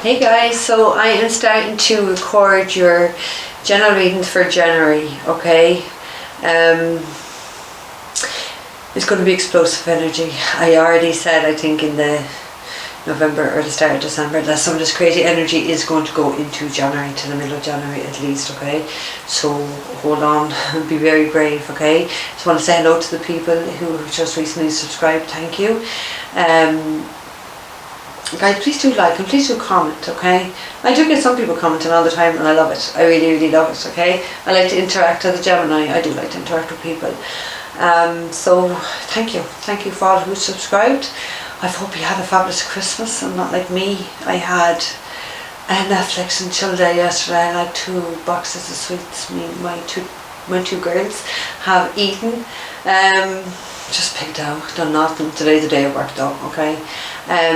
Hey guys, so I am starting to record your general readings for January, okay? It's going to be explosive energy. I already said, I think in the November or the start of December, that some of this crazy energy is going to go into January, to the middle of January at least, okay? So hold on, be very brave, okay? Just want to say hello to the people who have just recently subscribed, thank you. Guys, please do like and please do comment, okay? I do get some people commenting all the time and I love it. I really, really love it, okay? I like to interact as a Gemini. I do like to interact with people. So, thank you. Thank you for all who subscribed. I hope you had a fabulous Christmas and not like me. I had Netflix and chill day yesterday. I had 2 boxes of sweets. My two girls have eaten. Just picked out, done nothing. Today's the day of work though, okay?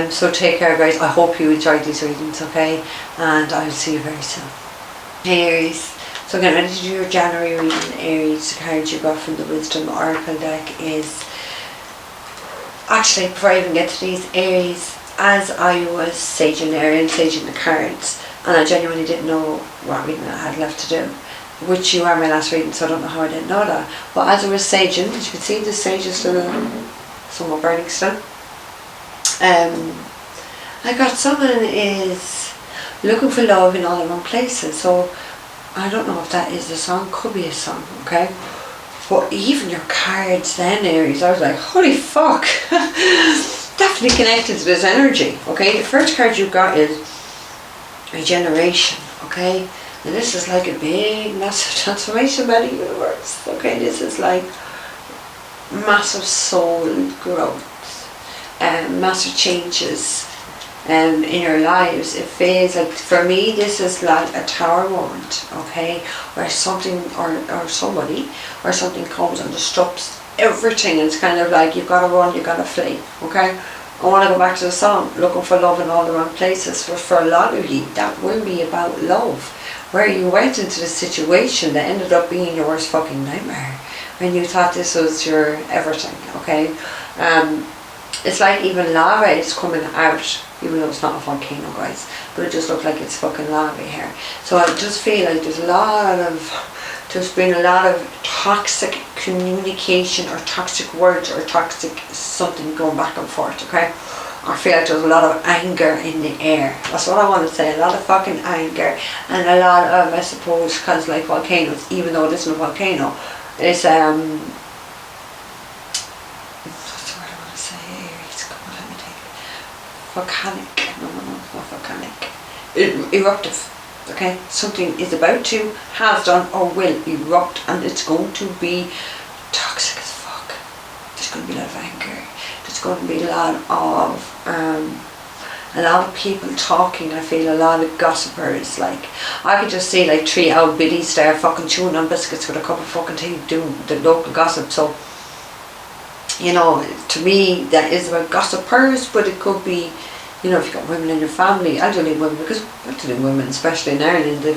So take care guys, I hope you enjoyed these readings, okay? And I will see you very soon. Hey Aries, so getting ready to do your January reading. Aries, the card you got from the Wisdom Oracle deck is... Actually, before I even get to these, Aries, as I was saging there and saging the cards, and I genuinely didn't know what reading I had left to do, which you are my last reading, so I don't know how I didn't know that. But as I was saging, as you can see, the sage is still somewhat burning still. I got someone is looking for love in all the wrong places. So I don't know if that is a song, could be a song, okay? But even your cards then, Aries, I was like, holy fuck. Definitely connected to this energy, okay? The first card you got is regeneration, okay? And this is like a big, massive transformation by the universe. Okay, this is like massive soul growth and massive changes in your lives. It feels like, for me, this is like a tower moment, okay, where something or somebody or something comes and disrupts everything. It's kind of like you've got to run, you've got to flee, okay? I want to go back to the song, looking for love in all the wrong places. But for a lot of you, that will be about love, where you went into the situation that ended up being your worst fucking nightmare when you thought this was your everything, okay? It's like even lava is coming out, even though it's not a volcano, guys, but it just looks like it's fucking lava here. So I just feel like there's been a lot of toxic communication or toxic words or toxic something going back and forth, okay? I feel like there's a lot of anger in the air. That's what I want to say. A lot of fucking anger and a lot of, I suppose, because like volcanoes, even though it isn't a volcano, it's what's the word I want to say? Aries, come on, let me take it. Volcanic. No, it's not volcanic. Eruptive. Okay, something is about to, has done, or will erupt, and it's going to be toxic as fuck. There's going to be a lot of anger. There's going to be a lot of people talking. I feel a lot of gossipers. Like, I could just see like 3 old biddies there fucking chewing on biscuits with a cup of fucking tea, doing the local gossip. So, you know, to me that is about gossipers, but it could be, you know, if you've got women in your family, elderly women, because elderly women, especially in Ireland, they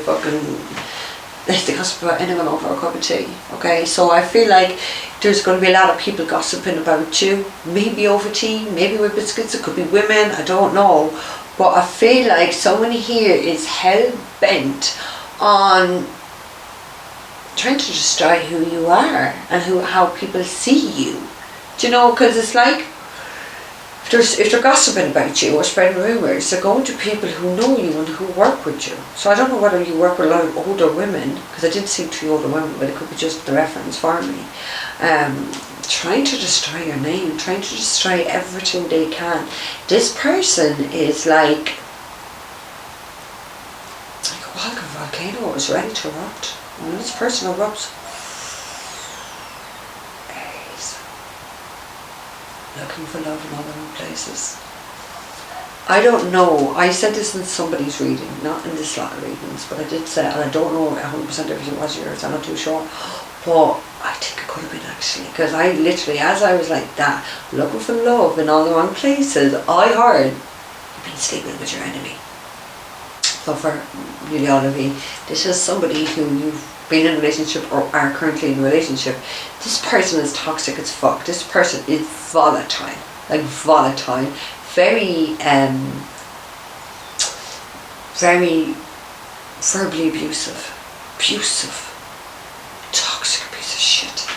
gossip about anyone over a cup of tea, okay? So I feel like there's going to be a lot of people gossiping about you, maybe over tea, maybe with biscuits, it could be women, I don't know. But I feel like someone here is hell-bent on trying to destroy who you are and how people see you. Do you know, because it's like, if they're gossiping about you or spreading rumours, they're going to people who know you and who work with you. So I don't know whether you work with a lot of older women, because I didn't see 3 older women, but it could be just the reference for me. Trying to destroy your name, trying to destroy everything they can. This person is like a walking volcano is ready to erupt. When this person erupts, looking for love in all the wrong places. I don't know, I said this in somebody's reading, not in this lot of readings, but I did say, and I don't know 100% if it was yours, I'm not too sure, but I think it could have been actually, because I literally, as I was like that, looking for love in all the wrong places, I heard, you've been sleeping with your enemy. So for really all of you, this is somebody who you've been in a relationship or are currently in a relationship. This person is toxic as fuck. This person is volatile, like volatile, very very verbally abusive, toxic piece of shit.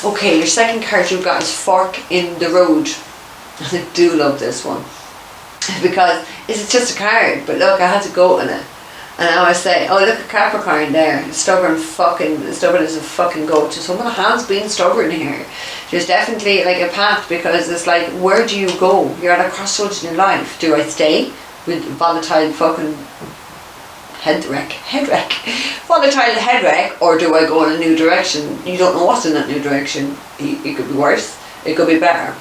Okay, your second card you've got is fork in the road. I do love this one because it's just a card, but look, I had to go on it. And I always say, oh, look at Capricorn there, stubborn as a fucking goat. So someone has been stubborn here. There's definitely like a path, because it's like, where do you go? You're at a crossroads in your life. Do I stay with volatile fucking head wreck, volatile head wreck, or do I go in a new direction? You don't know what's in that new direction. It could be worse, it could be better.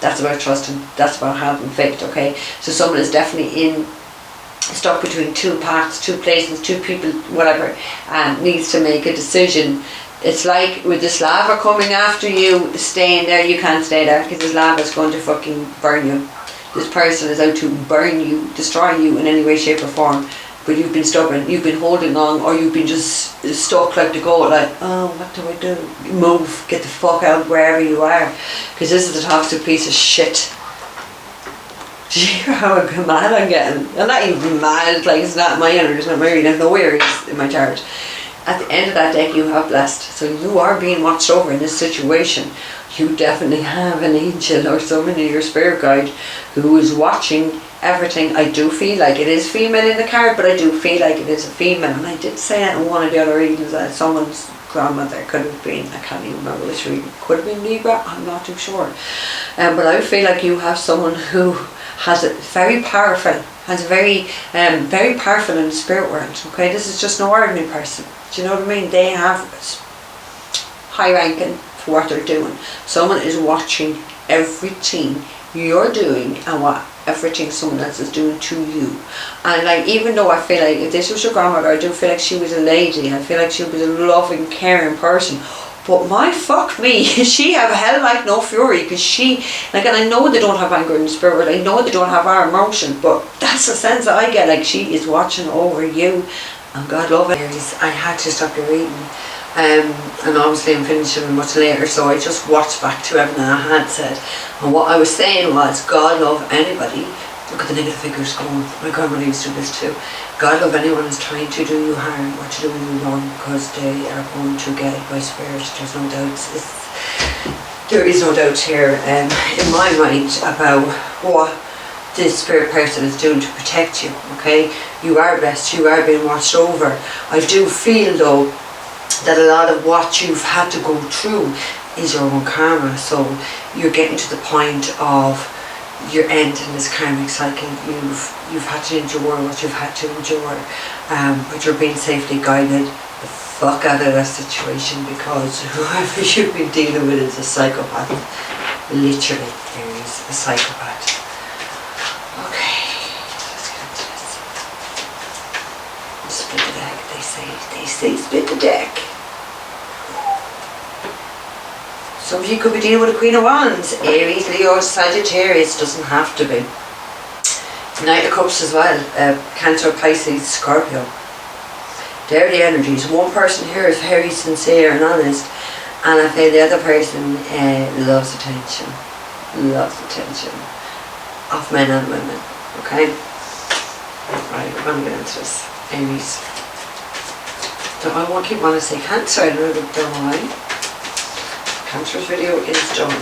That's about trusting, that's about having faith, okay? So someone is definitely stuck between two paths, two places, two people, whatever, and needs to make a decision. It's like with this lava coming after you, staying there, you can't stay there, because this lava is going to fucking burn you. This person is out to burn you, destroy you in any way, shape or form, but you've been stubborn, you've been holding on, or you've been just stuck like the goat, like, oh, what do I do? Move, get the fuck out wherever you are, because this is a toxic piece of shit. Do you hear how mad I'm getting? I'm not even mad, like it's not my energy, it's not my reading, I have no worries in my chart. At the end of that deck you have blessed, so you are being watched over in this situation. You definitely have an angel or someone in your spirit guide who is watching everything. I do feel like it is female in the card, but I do feel like it is a female, and I did say it in one of the other readings that someone's grandmother could have been, I can't even remember which reading, could have been Libra, I'm not too sure. But I feel like you have someone who has it very powerful, has very powerful in the spirit world, okay? This is just no ordinary person, do you know what I mean? They have high ranking for what they're doing. Someone is watching everything you're doing and what everything someone else is doing to you. And like, even though I feel like if this was your grandmother, I do feel like she was a lady, I feel like she was a loving, caring person. But my fuck me, she have hell like no fury, because she, like, and I know they don't have anger in the spirit world, I know they don't have our emotion, but that's the sense that I get, like she is watching over you, and God love it. I had to stop your reading, and obviously I'm finishing much later, so I just watched back to everything I had said, and what I was saying was, God love anybody. Look at the negative figures going. My grandmother used to do this too. God love anyone who's trying to do you harm or to do you wrong, because they are going to get it by spirit. There's no doubts. There is no doubt here in my mind about what this spirit person is doing to protect you, okay? You are blessed, you are being watched over. I do feel though that a lot of what you've had to go through is your own karma, so you're getting to the point of your end in this karmic cycle. You've had to endure what you've had to endure, but you're being safely guided the fuck out of that situation, because whoever you've been dealing with is a psychopath. Literally, Aries, a psychopath. Okay, let's get into this. Split the deck, they say split the deck. Some of you could be dealing with a Queen of Wands, Aries, Leo, Sagittarius, doesn't have to be. Knight of Cups as well, Cancer, Pisces, Scorpio. They're the energies. One person here is very sincere and honest, and I feel the other person loves attention of men and women, okay? Right, we're going to get into this. Aries. So I keep wanting to say Cancer, I don't know why. Cancer's video is done. I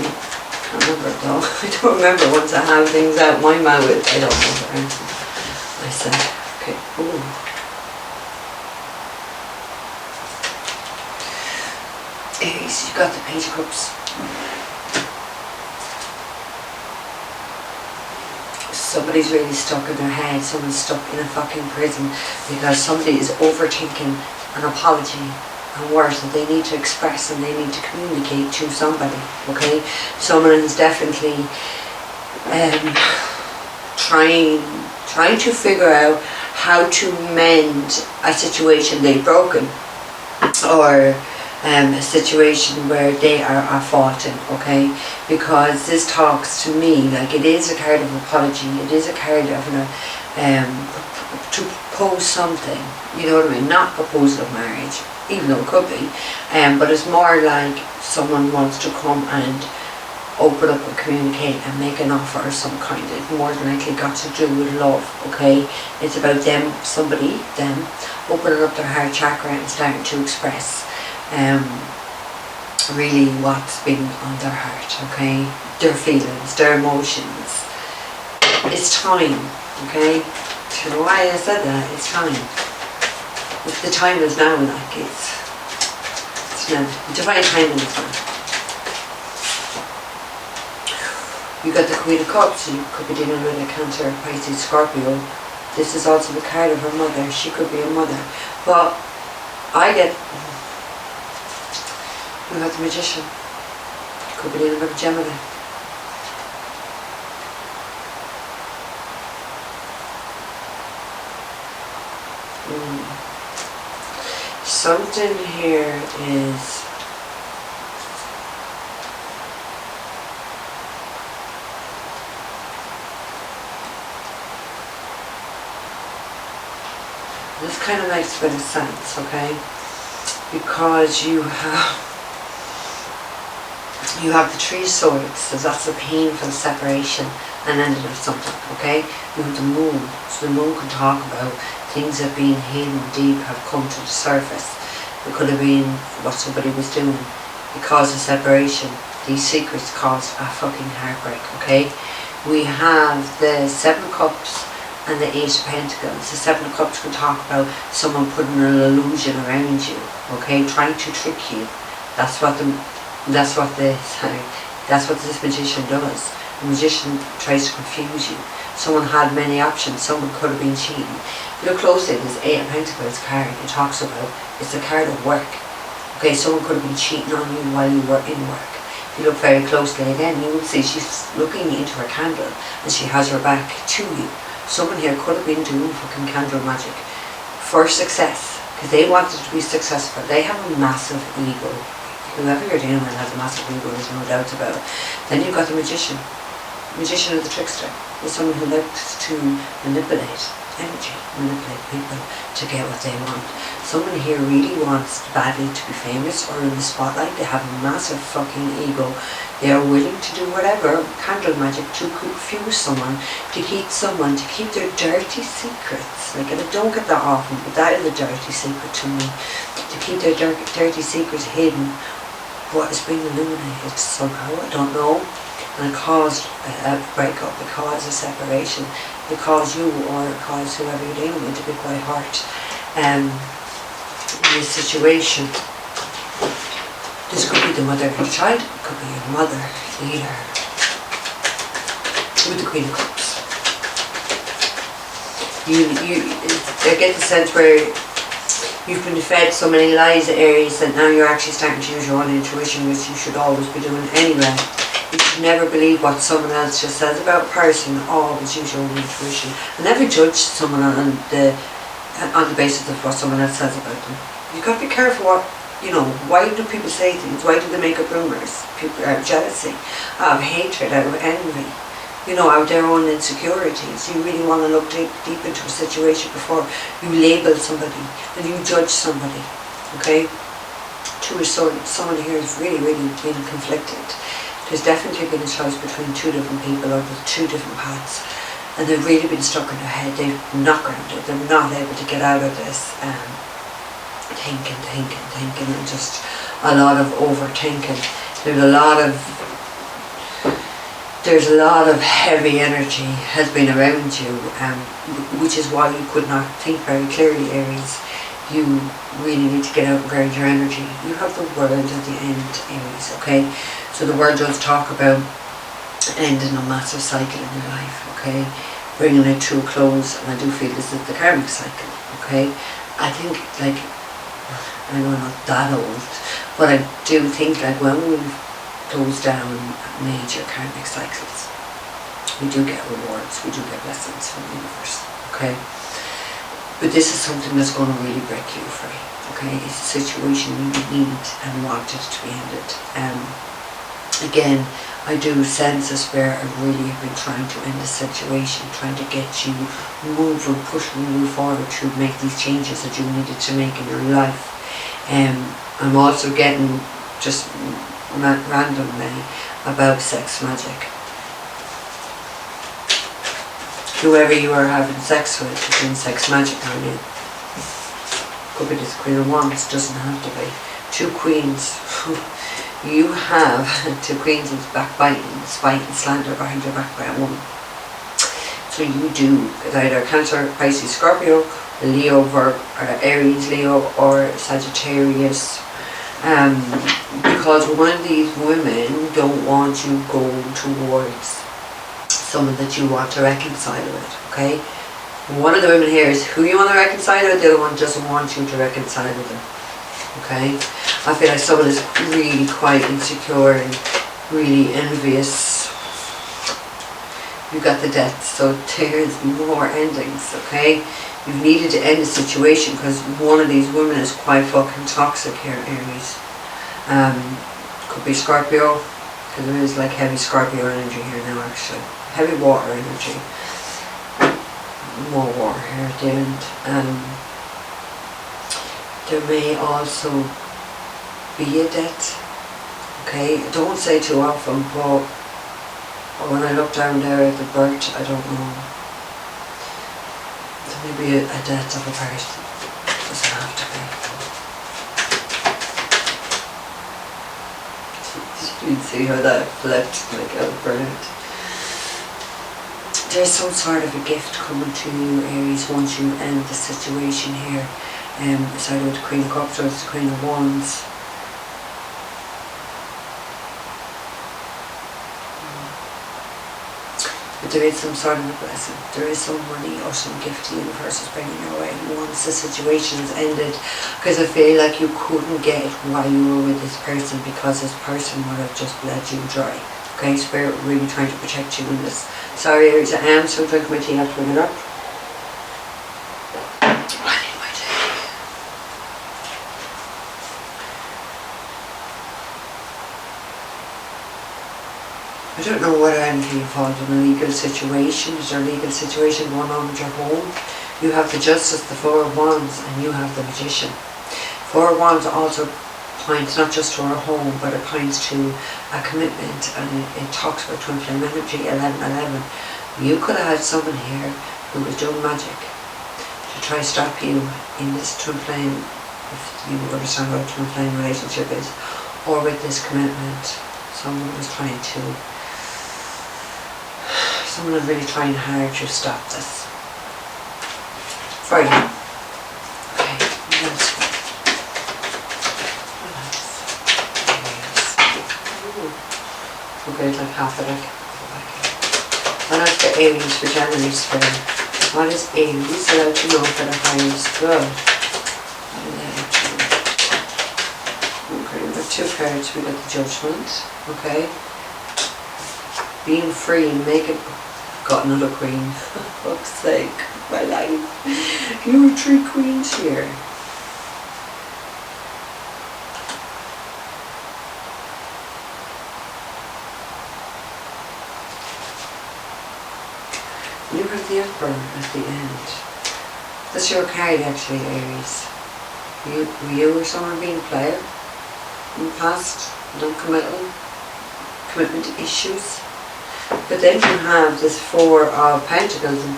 can't remember it though. I don't remember once I have things out my mouth. I don't remember anything I said. Okay. Ooh. Aries, you got the Page of Cups. Somebody's really stuck in their head. Someone's stuck in a fucking prison because somebody is overthinking an apology and words that they need to express and they need to communicate to somebody, okay? Someone is definitely trying to figure out how to mend a situation they've broken, or a situation where they are faulting, okay? Because this talks to me like it is a card of apology, it is a card of to propose something, you know what I mean? Not proposal of marriage, even though it could be, but it's more like someone wants to come and open up and communicate and make an offer of some kind. It more than likely got to do with love, okay? It's about them opening up their heart chakra and starting to express really what's been on their heart, okay? Their feelings, their emotions. It's time, okay? Do you know why I said that? It's time. The time is now, like it's now. Divine timing is now. You got the Queen of Cups, so you could be dealing with a Cancer, Pisces, Scorpio. This is also the card of her mother. She could be a mother. But I get, you got the Magician. You could be dealing with a Gemini. Something here is this kind of makes a bit of sense, okay? Because you have the Three of Swords, so that's a painful separation and ending of something, okay? You have the Moon, so the Moon can talk about things that have been hidden deep have come to the surface. It could have been what somebody was doing. It caused a separation. These secrets caused a fucking heartbreak, okay? We have the Seven of Cups and the Eight of Pentacles. The Seven of Cups can talk about someone putting an illusion around you, okay? Trying to trick you. That's what this magician does. The magician tries to confuse you. Someone had many options. Someone could have been cheating. Look closely at this Eight of Pentacles card. It talks about, it's a card of work. Okay, someone could have been cheating on you while you were in work. If you look very closely again, you will see she's looking into her candle and she has her back to you. Someone here could have been doing fucking candle magic for success, because they wanted to be successful. They have a massive ego. Whoever you're dealing with has a massive ego, there's no doubt about it. Then you've got the Magician. Magician is the trickster. Is someone who likes to manipulate energy, manipulate people to get what they want. Someone here really wants badly to be famous or in the spotlight. They have a massive fucking ego. They are willing to do whatever, candle magic, to confuse someone, to keep their dirty secrets. Like, and I don't get that often, but that is a dirty secret to me. To keep their dirty secrets hidden. What is being illuminated somehow, I don't know. And it caused a breakup, it caused a separation, it caused you or it caused whoever you're dealing with to be quite hurt in this situation. This could be the mother of your child, it could be your mother, leader, with the Queen of Cups. I get the sense where you've been fed so many lies, Aries, that now you're actually starting to use your own intuition, which you should always be doing anyway. You should never believe what someone else just says about a person. Always use your own intuition. And never judge someone on the basis of what someone else says about them. You've got to be careful what, why do people say things? Why do they make up rumours? People out of jealousy, out of hatred, out of envy, out of their own insecurities. You really want to look deep into a situation before you label somebody and you judge somebody, okay? Two of Swords, someone here is really, really being conflicted. There's definitely been a choice between two different people or with two different paths, and they've really been stuck in their head. They're not grounded. They're not able to get out of this thinking, and just a lot of overthinking. There's a lot of heavy energy has been around you, which is why you could not think very clearly, Aries. You really need to get out and ground your energy. You have the world at the end, Aries, okay? So the world does talk about ending a massive cycle in your life, okay? Bringing it to a close, and I do feel this is the karmic cycle, okay? I think, I know I'm not that old, but I do think when we close down major karmic cycles, we do get rewards, we do get blessings from the universe, okay? But this is something that's going to really break you free, okay? It's a situation you need and want it to be ended. Again, I do sense a spirit of really have been trying to end the situation, trying to get you moving, pushing you forward to make these changes that you needed to make in your life. I'm also getting, just randomly, about sex magic. Whoever you are having sex with is doing sex magic on you. Could be this Queen of Wands, doesn't have to be. Two Queens. You have two Queens is backbiting, spite and slander behind your back by a woman. So you do either Cancer, Pisces, Scorpio, Leo, Aries, Leo, or Sagittarius. Because one of these women don't want you going towards someone that you want to reconcile with, okay? One of the women here is who you want to reconcile with, the other one doesn't want you to reconcile with them, okay? I feel like someone is really quite insecure and really envious. You got the death, so there's more endings, okay? You've needed to end the situation because one of these women is quite fucking toxic here, Aries. Could be Scorpio, because there is like heavy Scorpio energy here now actually. Heavy water energy. More water here at the end. There may also be a death. Okay, don't say too often, but when I look down there at the birth, I don't know. There may be a death of a person. Doesn't have to be. You can see how that flipped, like oh, brilliant. There's some sort of a gift coming to you, Aries, once you end the situation here. It's either with the Queen of Cups or it's the Queen of Wands. But there is some sort of a blessing. There is some money or some gift the universe is bringing your way once the situation is ended. Because I feel like you couldn't get it while you were with this person because this person would have just bled you dry. Okay, Spirit really trying to protect you in this. Sorry, Aries, I am still drinking my tea. I'll bring it up. I need my tea. I don't know whether anything involved in a legal situation. Is there a legal situation going on with your home? You have the Justice, the Four of Wands, and you have the Magician. Four of Wands also points not just to our home, but it points to a commitment, and it talks about twin flame energy, 1111. You could have had someone here who was doing magic to try to stop you in this twin flame, if you understand what a twin flame relationship is, or with this commitment. Someone was really trying hard to stop this. For you. Okay, let's go. Okay, it's like half a deck. And that's the Aries for January Spirit. What is Aries? So that you know for the highest good. Okay, we got two cards. We got the Judgment. Okay. Being free and making. Got another Queen. For fuck's sake, my life. You were three Queens here. You have the Emperor at the end. That's your card actually, Aries. You or someone being a player in the past, non-committal, commitment issues. But then you have this Four of Pentacles. And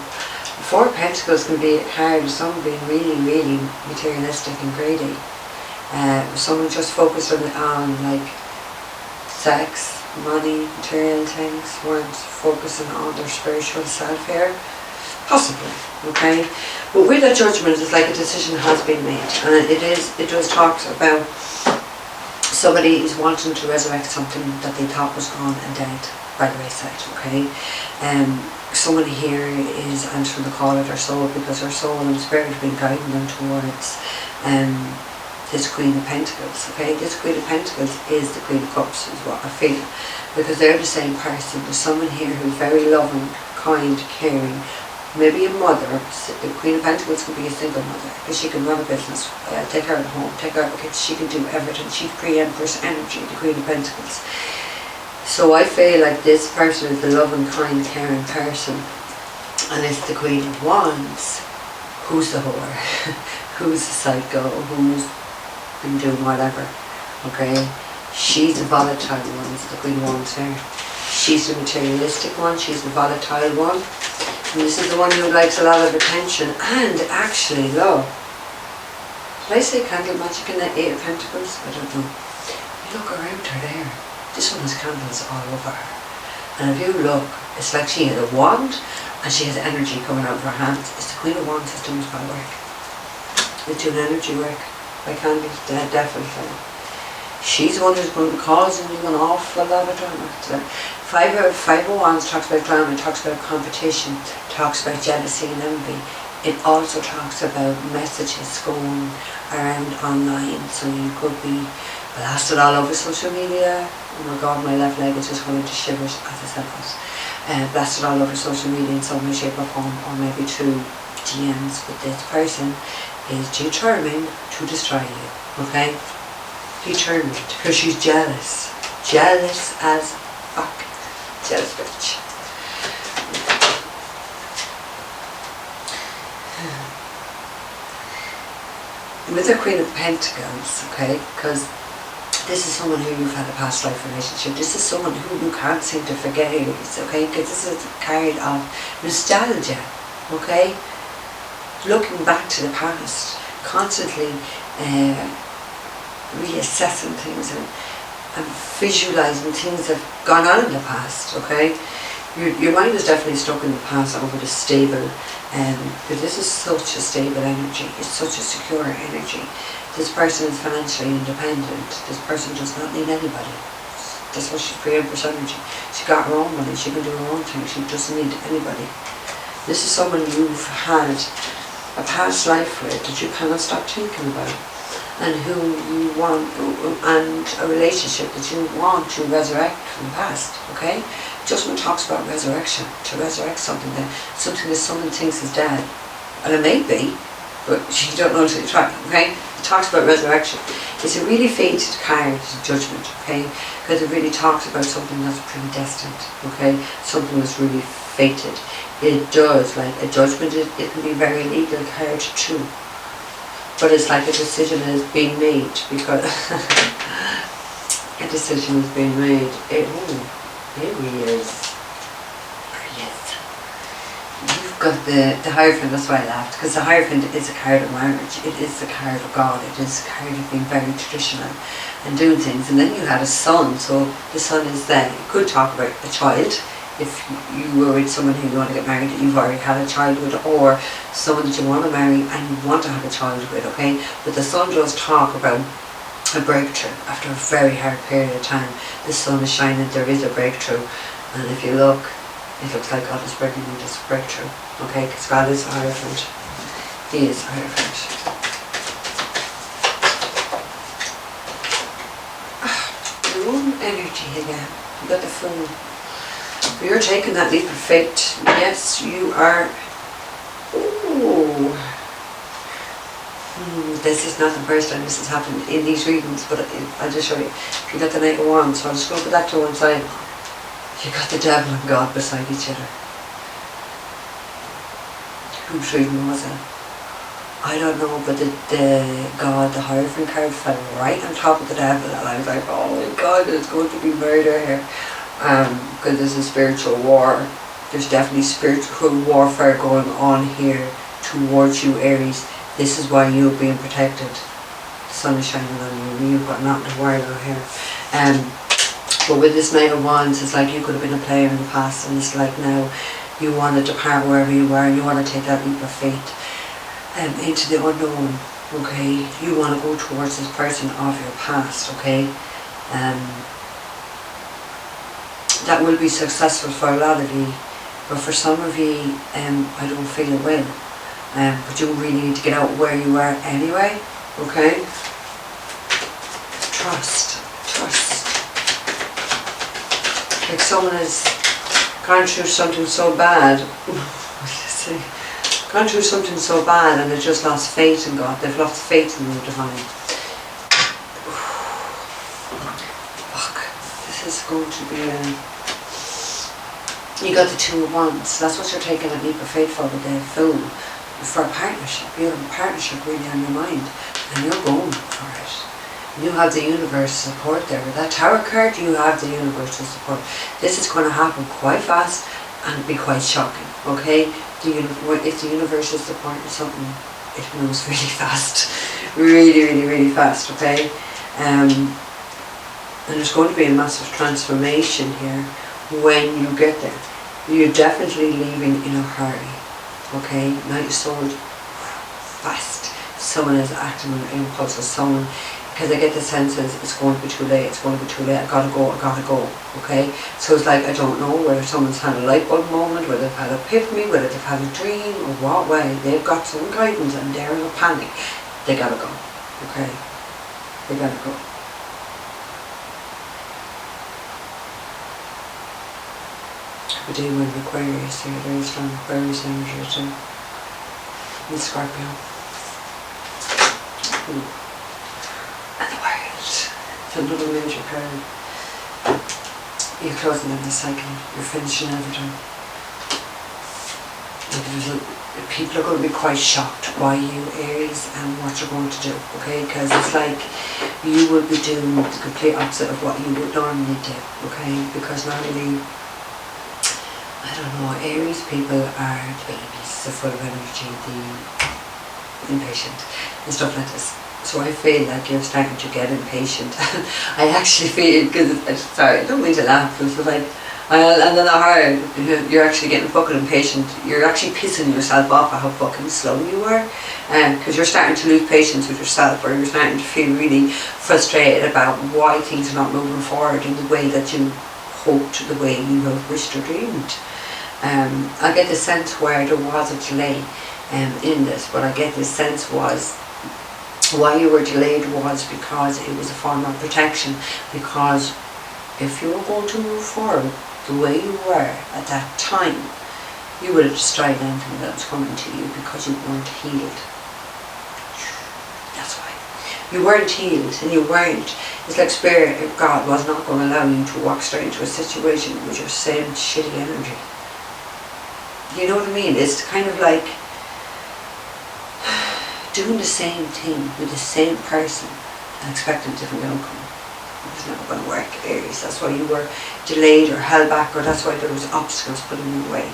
Four of Pentacles can be a card of someone being really, really materialistic and greedy. Someone just focused on like sex, money, material things, weren't focusing on their spiritual self here. Possibly, okay? But with that Judgment, it's like a decision has been made. And it does talk about somebody is wanting to resurrect something that they thought was gone and dead by the wayside, okay? Someone here is answering the call of their soul because their soul and spirit have been guiding them towards this Queen of Pentacles, okay? This Queen of Pentacles is the Queen of Cups, is what I feel, because they're the same person. There's someone here who's very loving, kind, caring, maybe a mother. The Queen of Pentacles could be a single mother, because she can run a business, take care of the home, take care of the kids, she can do everything. She's pre-Empress energy, the Queen of Pentacles. So I feel like this person is the loving, kind, caring person, and it's the Queen of Wands. Who's the whore? Who's the psycho? Who's been doing whatever, okay? She's the volatile one, it's the Queen of Wands here. She's the materialistic one, she's the volatile one. And this is the one who likes a lot of attention and actually love. Did I say candle magic in that 8 of Pentacles? I don't know. You look around her there. This one has candles all over her. And if you look, it's like she has a wand and she has energy coming out of her hands. It's the Queen of Wands that's doing spell work. It's doing energy work by candles, definitely. She's the one who's going to cause and doing an awful lot of drama. Five of Wands talks about drama, talks about competition, talks about jealousy and envy. It also talks about messages going around online, so you could be blasted all over social media. Oh my god, my left leg is just going into shivers as I said that. Blasted all over social media in some way, shape or form, or maybe through DMs. But this person is determined to destroy you, okay? Determined, because she's jealous. Jealous as fuck. Jealous bitch. With the Queen of Pentacles, okay, because this is someone who you've had a past life relationship. This is someone who you can't seem to forget, okay, because this is a card of nostalgia, okay, looking back to the past, constantly reassessing things and visualising things that have gone on in the past, okay. Your mind is definitely stuck in the past over the stable, but this is such a stable energy, it's such a secure energy. This person is financially independent, this person does not need anybody. That's what she's pre-Empress energy. She got her own money, she can do her own thing, she doesn't need anybody. This is someone you've had a past life with that you cannot stop thinking about, and who you want, and a relationship that you want to resurrect from the past, okay? Judgment talks about resurrection, to resurrect something that someone thinks is dead. And it may be, but you don't know until you try, okay? It talks about resurrection. It's a really fated card, Judgment, okay? Because it really talks about something that's predestined, okay? Something that's really fated. It does, like a judgment, it can be very legal card too. But it's like a decision is being made, because a decision is being made. Aries. You've got the Hierophant, that's why I laughed, because the Hierophant is a card of marriage, it is the card of God, it is a card of being very traditional and doing things. And then you had a son, so the son is then, it could talk about a child, if you were with someone who you want to get married that you've already had a child with, or someone that you want to marry and you want to have a child with, okay? But the son does talk about a breakthrough after a very hard period of time. The sun is shining, there is a breakthrough, and if you look, it looks like God is bringing you this breakthrough, okay? Because God is Hierophant. He is Hierophant. Your own energy again. You got the Fool. You're taking that leap of faith. Yes, you are. Ooh. This is not the first time this has happened in these readings, but I'll just show you. You got the Knight of Wands, so I'll just go put that to one side. You got the Devil and God beside each other. Whose reading was it? I don't know, but the God, the Hierophant card fell right on top of the Devil, and I was like, oh my God, there's going to be murder here. Because there's a spiritual war. There's definitely spiritual warfare going on here towards you, Aries. This is why you're being protected. The sun is shining on you. You've got nothing to worry about here. But with this Knight of Wands, it's like you could have been a player in the past, and it's like now you want to depart wherever you were, and you want to take that leap of faith into the unknown. Okay, you want to go towards this person of your past. Okay, that will be successful for a lot of you, but for some of you, I don't feel it will. But you really need to get out where you are anyway, okay? Trust. Like someone has gone through something so bad, gone through something so bad and they've just lost faith in God, they've lost faith in the divine. Fuck, this is going to be you got the Two of Wands, that's what you're taking a leap of faith for with the Fool. For a partnership, you have a partnership really on your mind, and you're going for it. You have the universal support there. With that Tower card, you have the universal support. This is going to happen quite fast and be quite shocking, okay? If the universal support is something, it moves really fast. Really fast, okay? And there's going to be a massive transformation here when you get there. You're definitely leaving in a hurry, okay? Knight of Swords, fast. Someone is acting on impulse, or someone, because I get the senses it's going to be too late, it's going to be too late, I gotta go, okay? So it's like, I don't know whether someone's had a light bulb moment, whether they've had an epiphany, whether they've had a dream, or what way. They've got some guidance and they're in a panic. They gotta go, okay? They gotta go. We're dealing with Aquarius here, very strong Aquarius energy too. And Scorpio. And the World. It's another major card. You're closing in the cycle. You're finishing everything. People are going to be quite shocked by you, Aries, and what you're going to do, okay? Because it's like you will be doing the complete opposite of what you would normally do, okay? Because normally, I don't know, Aries people are the babies, they're full of energy, the impatient, and stuff like this. So I feel like you're starting to get impatient. I actually feel, because, sorry, I don't mean to laugh, it's like, and then you're actually getting fucking impatient. You're actually pissing yourself off at how fucking slow you are. Because you're starting to lose patience with yourself, or you're starting to feel really frustrated about why things are not moving forward in the way that you hoped, the way you have wished or dreamed. I get the sense where there was a delay in this, but I get this sense was why you were delayed was because it was a form of protection. Because if you were going to move forward the way you were at that time, you would have destroyed anything that was coming to you because you weren't healed. That's why. You weren't healed, and you weren't. It's like Spirit of God was not going to allow you to walk straight into a situation with your same shitty energy. You know what I mean? It's kind of like doing the same thing with the same person and expecting a different outcome. It's never going to work, Aries. That's why you were delayed or held back, or that's why there was obstacles put in your way.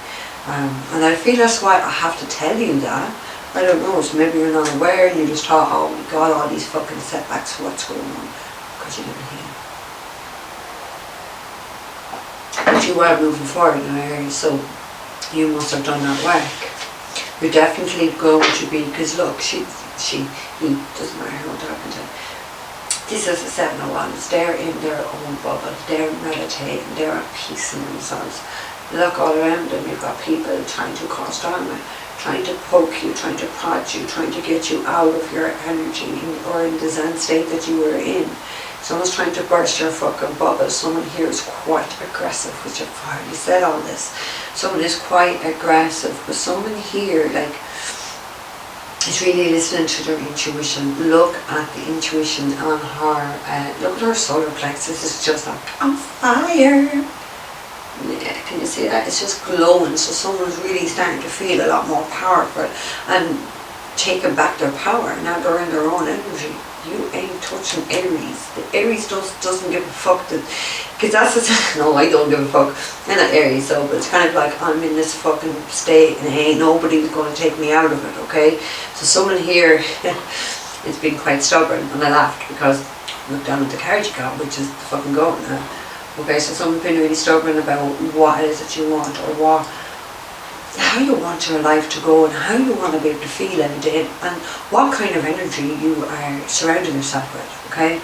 And I feel that's why I have to tell you that. I don't know, so maybe you're not aware and you just thought, oh my God, all these fucking setbacks, what's going on? Because you didn't heal. But you are moving forward now, Aries, so you must have done that work. You're definitely going to be, because look, he, doesn't matter who I'm talking to. This is the Seven of Wands. They're in their own bubble. They're meditating. They're at peace in themselves. Look all around them. You've got people trying to cause drama, trying to poke you, trying to prod you, trying to get you out of your energy or in the Zen state that you were in. Someone's trying to burst your fucking bubble. Someone here is quite aggressive, which I've already said all this. Someone is quite aggressive, but someone here, like, is really listening to their intuition. Look at the intuition on her. Look at her solar plexus. It's just like on fire. Yeah, can you see that? It's just glowing. So someone's really starting to feel a lot more powerful and taking back their power. Now they're in their own energy. You ain't touching Aries. The Aries doesn't give a fuck. Because that's the no, I don't give a fuck. I'm not Aries, so, but it's kind of like I'm in this fucking state and ain't nobody going to take me out of it, okay? So someone here is being quite stubborn, and I laughed because look down at the card you got, which is the fucking going now. Okay, so someone's been really stubborn about what it is that you want, or how you want your life to go, and how you want to be able to feel every day, and what kind of energy you are surrounding yourself with, okay?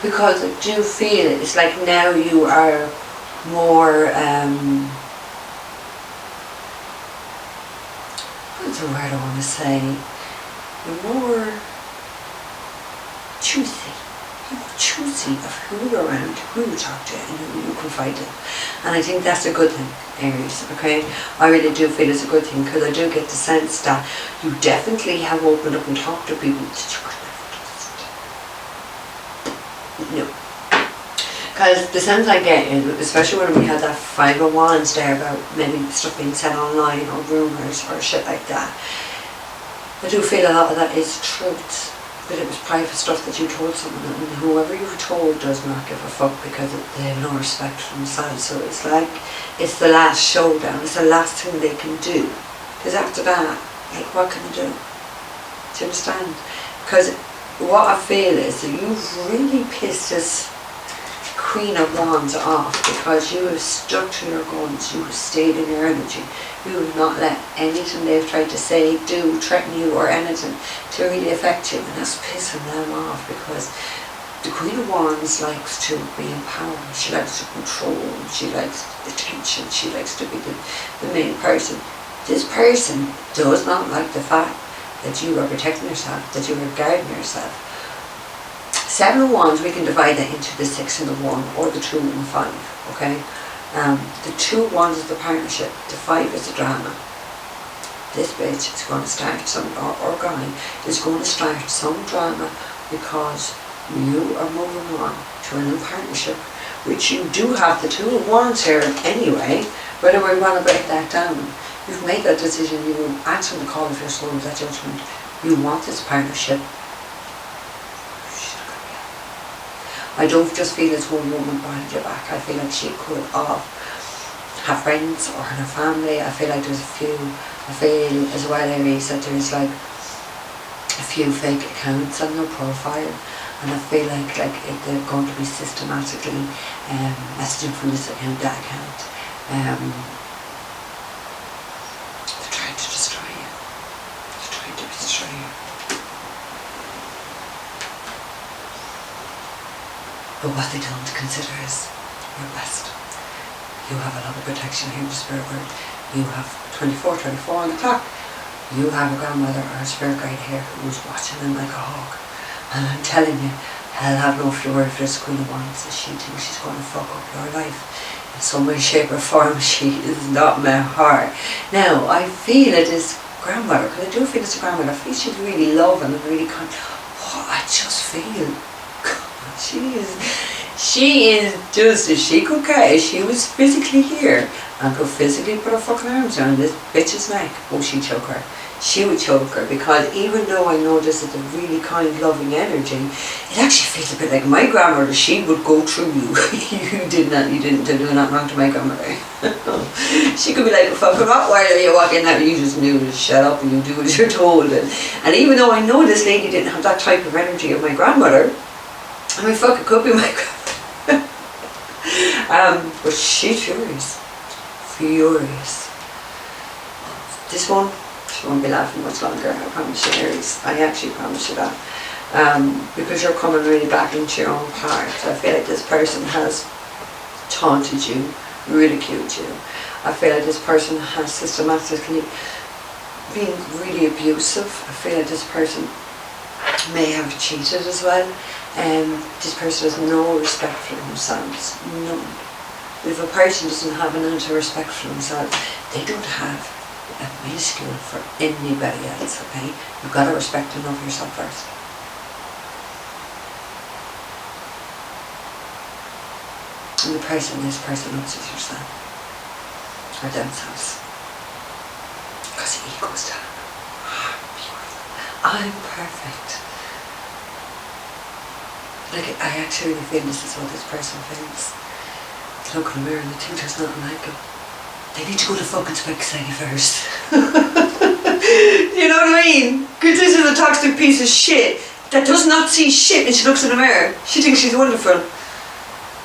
Because I do feel it's like now you are more, what's the word I want to say? You're more choosy. You're more choosy of who you're around, who you talk to, and who you confide in. And I think that's a good thing, Aries, okay? I really do feel it's a good thing, because I do get the sense that you definitely have opened up and talked to people that you could never trust. No. Because the sense I get, especially when we had that 5 of Wands there about maybe stuff being said online or rumours or shit like that, I do feel a lot of that is truth. but it was private stuff that you told someone, and whoever you were told does not give a fuck because they have no respect for themselves. So it's like, it's the last showdown, it's the last thing they can do. Because after that, like, what can they do? Do you understand? Because what I feel is that you've really pissed this Queen of Wands off, because you have stuck to your guns, you have stayed in your energy, you have not let anything they've tried to say, do, threaten you or anything to really affect you, and that's pissing them off, because the Queen of Wands likes to be in power, she likes to control, she likes attention, she likes to be the main person. This person does not like the fact that you are protecting yourself, that you are guarding yourself. 7 of Wands, we can divide that into the 6 and the 1, or the 2 and the 5, okay? The 2 of Wands is the partnership, the 5 is the drama. This bitch is going to start some, or guy is going to start some drama because you are moving on to a new partnership, which you do have the 2 of Wands here anyway, whether we want to break that down. You've made that decision, you will answer the call of your soul, that judgment. You want this partnership. I don't just feel it's one woman behind your back. I feel like she could have friends or her family. I feel like there's a few. I feel as well, Aries, that there's like a few fake accounts on their profile, and I feel like they're going to be systematically messaging from this account, that account. They're trying to destroy you. They're trying to destroy you. But what they don't consider is your best. You have a lot of protection here in the spirit world. You have 24 on the clock. You have a grandmother or a spirit guide here who's watching them like a hawk. And I'm telling you, hell have no fear for this Queen of Wands. She thinks she's going to fuck up your life in some way, shape or form. She is not my heart. Now, I feel it is grandmother, because I do feel it's a grandmother. I feel she's really loving and really kind. Oh, I just feel, she is just, if she could care, if she was physically here and could physically put her fucking arms around this bitch's neck, oh, she'd choke her. She would choke her, because even though I know this is a really kind, loving energy, it actually feels a bit like my grandmother. She would go through you. You did not wrong to my grandmother. She could be like, fucking Rottweiler, you walk in there, you just knew to shut up and you do as you're told. And even though I know this lady didn't have that type of energy of my grandmother, I mean, fuck, it could be my grandmother. But she's furious. Furious. This one, she won't be laughing much longer, I promise you, Aries. I actually promise you that. Because you're coming really back into your own part. I feel like this person has taunted you, ridiculed you. I feel like this person has systematically been really abusive. I feel like this person may have cheated as well. This person has no respect for themselves, none. If a person doesn't have an ounce of respect for themselves, they don't have a minuscule for anybody else, okay? You've got to respect and love yourself first. And this person looks at yourself, or themselves, because the ego's down. I'm perfect. Like, I actually really feel this is what this person feels. They look in the mirror and they think there's nothing like them. They need to go to fucking Spectacular first. You know what I mean? Because this is a toxic piece of shit that does not see shit when she looks in the mirror. She thinks she's wonderful.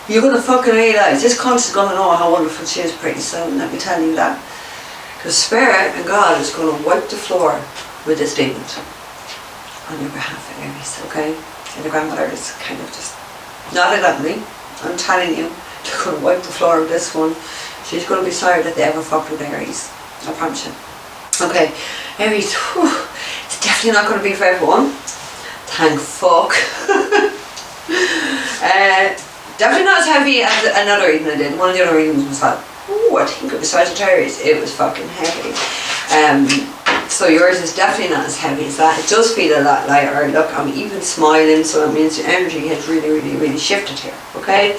You're going to fucking realise this cunt is going to know how wonderful she is pretty soon, let me tell you that. Because Spirit and God is going to wipe the floor with this demon on your behalf, Aries, okay? And the grandmother is kind of just nodded at me. I'm telling you, they're going to wipe the floor with this one. She's going to be sorry that they ever fucked with Aries. I promise you. Okay, Aries, whew, it's definitely not going to be for everyone. Thank fuck. Definitely not as heavy as another reading I did. One of the other readings was like, ooh, I think it was Sagittarius. It was fucking heavy. So yours is definitely not as heavy as that. It does feel a lot lighter. Look, I'm even smiling, so that means your energy has really shifted here, okay?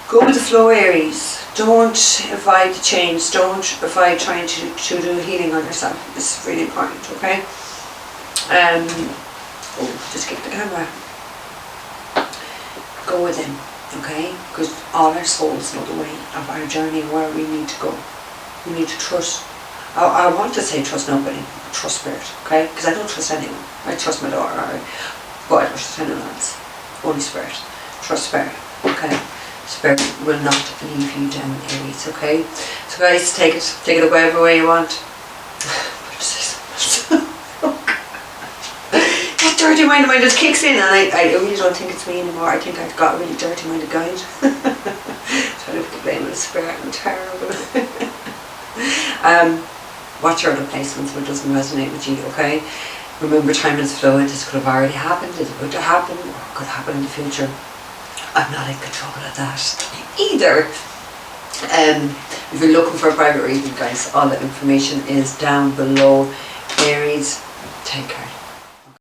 Go with the flow, Aries. Don't avoid the change. Don't avoid trying to do healing on yourself. It's really important, okay? Oh, just camera, go with him, okay? Because all our souls know the way of our journey where we need to go. We need to trust. I want to say trust nobody, trust Spirit, okay? Because I don't trust anyone. I trust my daughter, but I don't trust anyone else. Holy Spirit, trust Spirit, okay? Spirit will not leave you down, Aries, okay? So guys, take it wherever way you want. That dirty mind of mine just kicks in, and I really don't think it's me anymore. I think I've got a really dirty minded guide. So I don't have to blame the Spirit, I'm terrible. Watch your other placements if it doesn't resonate with you, okay? Remember, time is fluid. This could have already happened, it's about to happen, or could happen in the future. I'm not in control of that either. If you're looking for a private reading, guys, all that information is down below. Aries, take care.